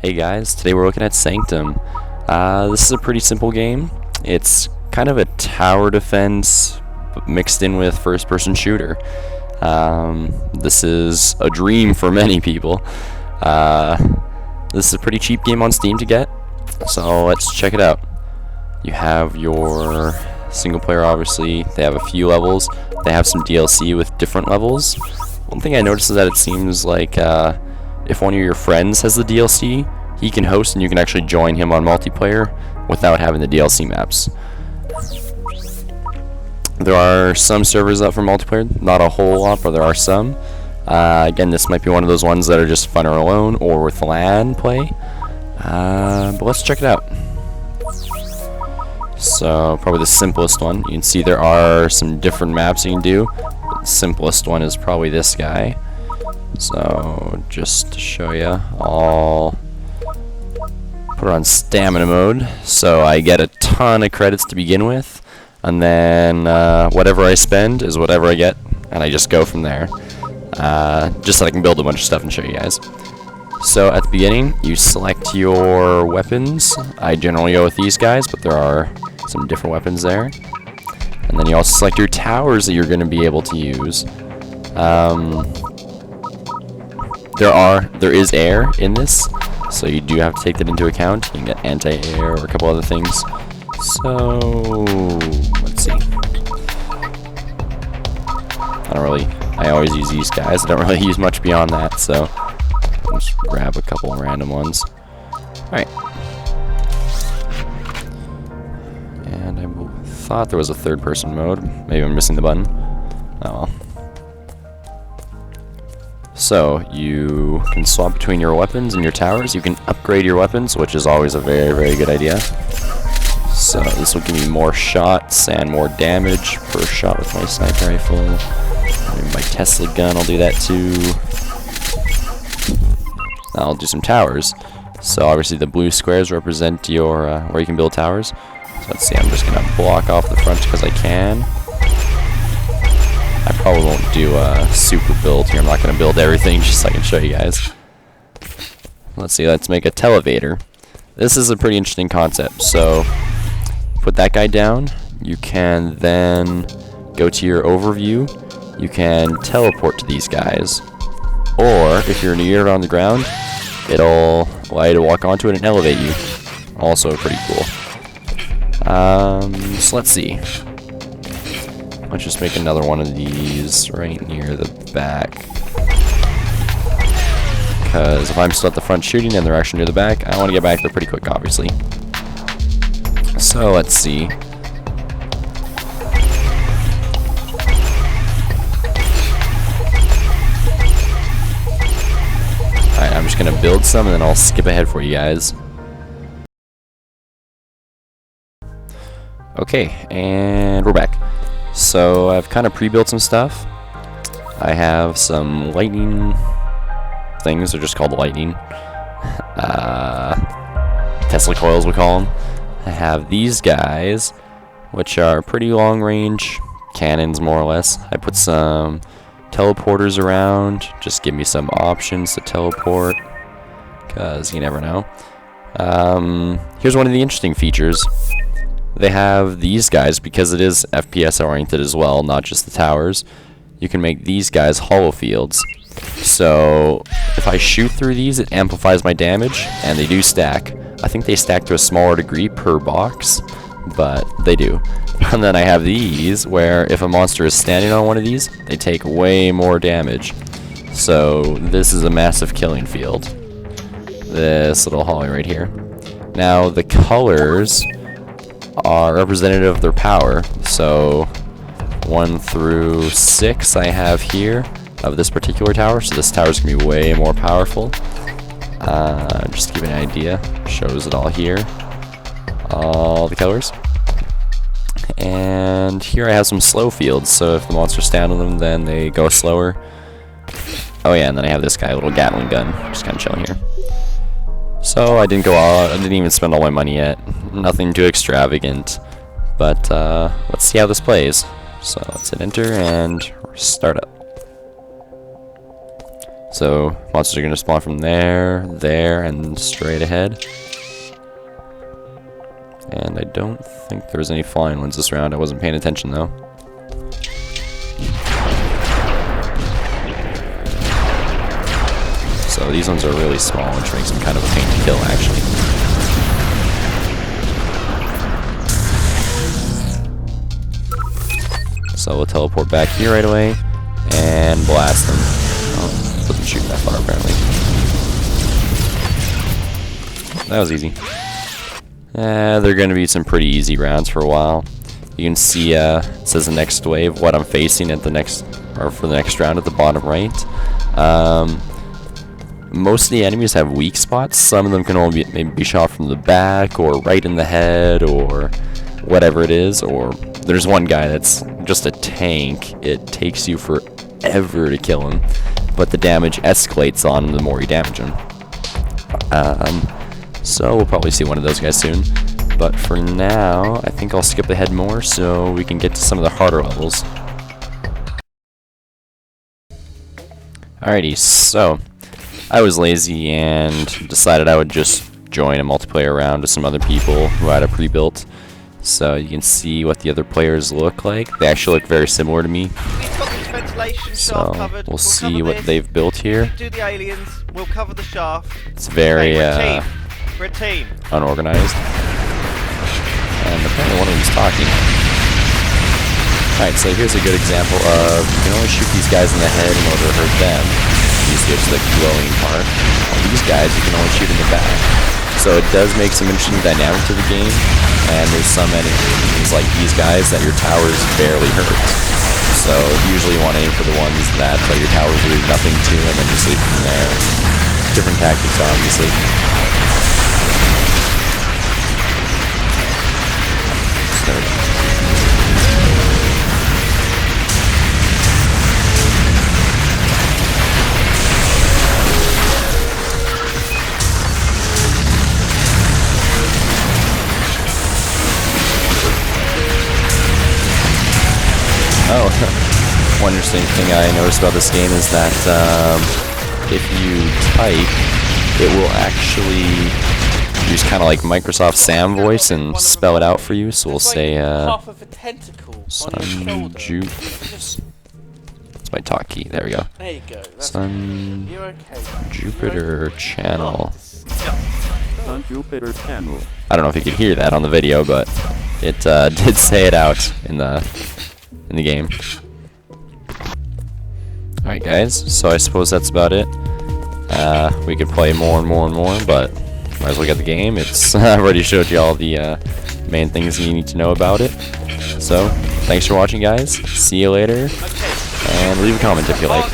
Hey guys, today we're looking at Sanctum. This is a pretty simple game. It's kind of a tower defense mixed in with first-person shooter. This is a dream for many people. This is a pretty cheap game on Steam to get, so let's check it out. You have your single player, obviously. They have a few levels. They have some DLC with different levels. One thing I noticed is that it seems like if one of your friends has the DLC, he can host and you can actually join him on multiplayer without having the DLC maps. There are some servers up for multiplayer, not a whole lot, but there are some. Again, this might be one of those ones that are just fun or alone or with LAN play. But let's check it out. So, probably the simplest one. You can see there are some different maps you can do. The simplest one is probably this guy. So, just to show you, I'll put it on stamina mode. So I get a ton of credits to begin with, and then whatever I spend is whatever I get, and I just go from there. Just so I can build a bunch of stuff and show you guys. So at the beginning, you select your weapons. I generally go with these guys, but there are some different weapons there. And then you also select your towers that you're going to be able to use. There is air in this, so you do have to take that into account. You can get anti-air or a couple other things. So let's see. I always use these guys. I don't really use much beyond that, so I'll just grab a couple random ones. Alright. And I thought there was a third person mode. Maybe I'm missing the button. Oh well. So, you can swap between your weapons and your towers. You can upgrade your weapons, which is always a very, very good idea. So, this will give me more shots and more damage per shot with my sniper rifle. Maybe my Tesla gun, I'll do that too. I'll do some towers. So, obviously the blue squares represent your where you can build towers. So, let's see, I'm just going to block off the front because I can. I probably won't do a super build here. I'm not going to build everything just so I can show you guys. Let's see, let's make a televator. This is a pretty interesting concept. So, put that guy down. You can then go to your overview. You can teleport to these guys. Or, if you're near it on the ground, it'll allow you to walk onto it and elevate you. Also pretty cool. So let's see. Let's just make another one of these right near the back. Because if I'm still at the front shooting and they're actually near the back, I want to get back there pretty quick, obviously. So, let's see. Alright, I'm just going to build some and then I'll skip ahead for you guys. Okay, and we're back. So I've kind of pre-built some stuff. I have some lightning things, they're just called lightning. Tesla coils we call them. I have these guys, which are pretty long range cannons more or less. I put some teleporters around, just give me some options to teleport, because you never know. Here's one of the interesting features. They have these guys, because it is FPS oriented as well, not just the towers. You can make these guys hollow fields. So if I shoot through these, it amplifies my damage, and they do stack. I think they stack to a smaller degree per box, but they do. And then I have these, where if a monster is standing on one of these, they take way more damage. So this is a massive killing field. This little hallway right here. Now the colors are representative of their power. So 1 through 6 I have here of this particular tower. So this tower is going to be way more powerful. Just to give you an idea, shows it all here. All the colors. And here I have some slow fields. So if the monsters stand on them, then they go slower. Oh yeah, and then I have this guy, a little Gatling gun. Just kind of chilling here. So I didn't go out, I didn't even spend all my money yet. Nothing too extravagant. But let's see how this plays. So let's hit enter and start up. So monsters are going to spawn from there, there, and straight ahead. And I don't think there's any flying ones this round. I wasn't paying attention though. So these ones are really small, which makes them kind of a pain to kill actually. So we'll teleport back here right away and blast them. Oh, doesn't shoot that far apparently. That was easy. They're going to be some pretty easy rounds for a while. You can see it says the next wave, what I'm facing at the next, or for the next round at the bottom right. Most of the enemies have weak spots. Some of them can only maybe be shot from the back or right in the head or whatever it is. Or there's one guy that's just a tank. It takes you forever to kill him, but the damage escalates on him the more you damage him. So we'll probably see one of those guys soon. But for now, I think I'll skip ahead more so we can get to some of the harder levels. Alrighty, so I was lazy and decided I would just join a multiplayer round with some other people who had a pre-built. So you can see what the other players look like. They actually look very similar to me. So we'll see what they've built here. Do the aliens, we'll cover the shaft. It's very we're a team. Unorganized. And apparently one of them's talking. Alright, so here's a good example of you can only shoot these guys in the head in order to hurt them. These gives the glowing part. Well, these guys you can only shoot in the back. So it does make some interesting dynamic to the game. And there's some enemies like these guys that your towers barely hurt. So usually you want to aim for the ones that your towers do nothing to and then you sleep from there. Different tactics obviously. Oh, one interesting thing I noticed about this game is that if you type, it will actually use kind of like Microsoft Sam voice and spell it out for you. So we'll say SonJupiter. That's my talk key. There we go. There you go. SonJupiter channel. SonJupiter channel. I don't know if you could hear that on the video, but it did say it out in the game. Alright guys, so I suppose that's about it. We could play more and more and more, but might as well get the game. It's I've already showed you all the main things you need to know about it. So, thanks for watching guys. See you later. And leave a comment if you like.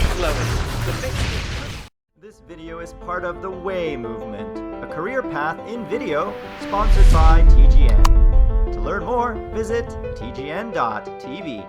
This video is part of the Way movement, a career path in video sponsored by TGN. To learn more, visit tgn.tv.